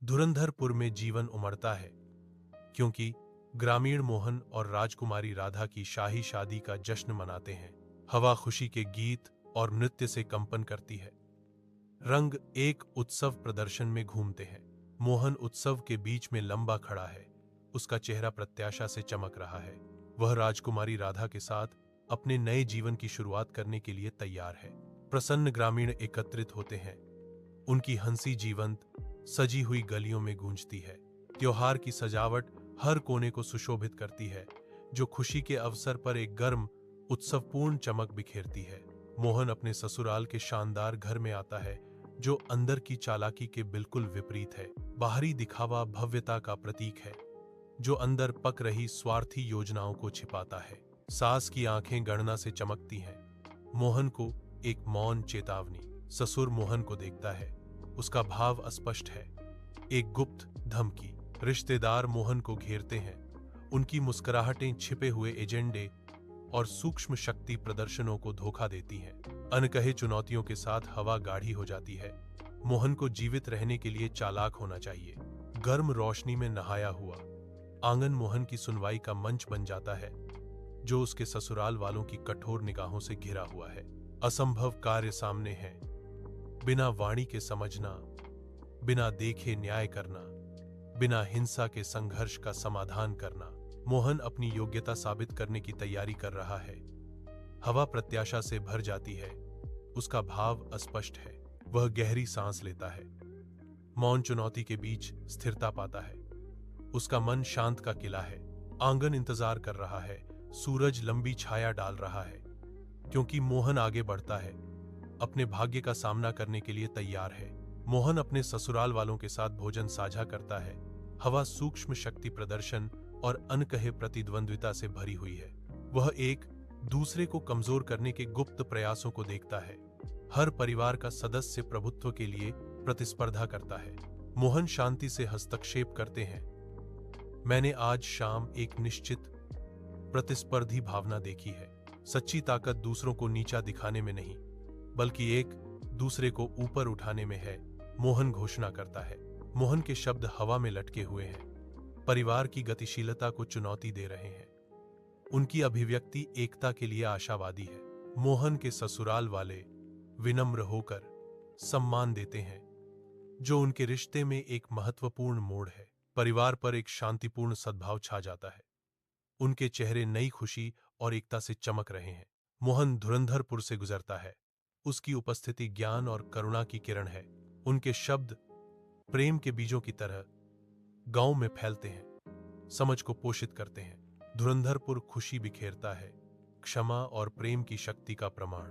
धुरंधरपुर में जीवन उमड़ता है क्योंकि ग्रामीण मोहन और राजकुमारी राधा की शाही शादी का जश्न मनाते हैं। हवा खुशी के गीत और नृत्य से कंपन करती है। रंग एक उत्सव प्रदर्शन में घूमते हैं। मोहन उत्सव के बीच में लंबा खड़ा है। उसका चेहरा प्रत्याशा से चमक रहा है। वह राजकुमारी राधा के साथ अपने नए जीवन की शुरुआत करने के लिए तैयार है। प्रसन्न ग्रामीण एकत्रित होते हैं। उनकी हंसी जीवंत सजी हुई गलियों में गूंजती है। त्योहार की सजावट हर कोने को सुशोभित करती है, जो खुशी के अवसर पर एक गर्म उत्सवपूर्ण चमक बिखेरती है। मोहन अपने ससुराल के शानदार घर में आता है, जो अंदर की चालाकी के बिल्कुल विपरीत है। बाहरी दिखावा भव्यता का प्रतीक है, जो अंदर पक रही स्वार्थी योजनाओं को छिपाता है। सास की आंखें गणना से चमकती हैं। मोहन को एक मौन चेतावनी। ससुर मोहन को देखता है। उसका भाव अस्पष्ट है, एक गुप्त धमकी। रिश्तेदार मोहन को घेरते हैं। उनकी मुस्कुराहटें छिपे हुए एजेंडे और सूक्ष्म शक्ति प्रदर्शनों को धोखा देती हैं। अनकहे चुनौतियों के साथ हवा गाढ़ी हो जाती है। मोहन को जीवित रहने के लिए चालाक होना चाहिए। गर्म रोशनी में नहाया हुआ आंगन मोहन की सुनवाई का मंच बन जाता है, जो उसके ससुराल वालों की कठोर निगाहों से घिरा हुआ है। असंभव कार्य सामने है। बिना वाणी के समझना, बिना देखे न्याय करना, बिना हिंसा के संघर्ष का समाधान करना। मोहन अपनी योग्यता साबित करने की तैयारी कर रहा है। हवा प्रत्याशा से भर जाती है। उसका भाव अस्पष्ट है। वह गहरी सांस लेता है। मौन चुनौती के बीच स्थिरता पाता है। उसका मन शांत का किला है। आंगन इंतजार कर रहा है। सूरज लंबी छाया डाल रहा है, क्योंकि मोहन आगे बढ़ता है। अपने भाग्य का सामना करने के लिए तैयार है। मोहन अपने ससुराल वालों के साथ भोजन साझा करता है। हवा सूक्ष्म शक्ति प्रदर्शन और अनकहे प्रतिद्वंद्विता से भरी हुई है। वह एक दूसरे को कमजोर करने के गुप्त प्रयासों को देखता है। हर परिवार का सदस्य प्रभुत्व के लिए प्रतिस्पर्धा करता है। मोहन शांति से हस्तक्षेप करते हैं। मैंने आज शाम एक निश्चित प्रतिस्पर्धी भावना देखी है। सच्ची ताकत दूसरों को नीचा दिखाने में नहीं, बल्कि एक दूसरे को ऊपर उठाने में है, मोहन घोषणा करता है। मोहन के शब्द हवा में लटके हुए हैं, परिवार की गतिशीलता को चुनौती दे रहे हैं। उनकी अभिव्यक्ति एकता के लिए आशावादी है। मोहन के ससुराल वाले विनम्र होकर सम्मान देते हैं, जो उनके रिश्ते में एक महत्वपूर्ण मोड़ है। परिवार पर एक शांतिपूर्ण सद्भाव छा जाता है। उनके चेहरे नई खुशी और एकता से चमक रहे हैं। मोहन धुरंधरपुर से गुजरता है। उसकी उपस्थिति ज्ञान और करुणा की किरण है। उनके शब्द प्रेम के बीजों की तरह गांव में फैलते हैं, समझ को पोषित करते हैं। धुरंधरपुर खुशी बिखेरता है, क्षमा और प्रेम की शक्ति का प्रमाण।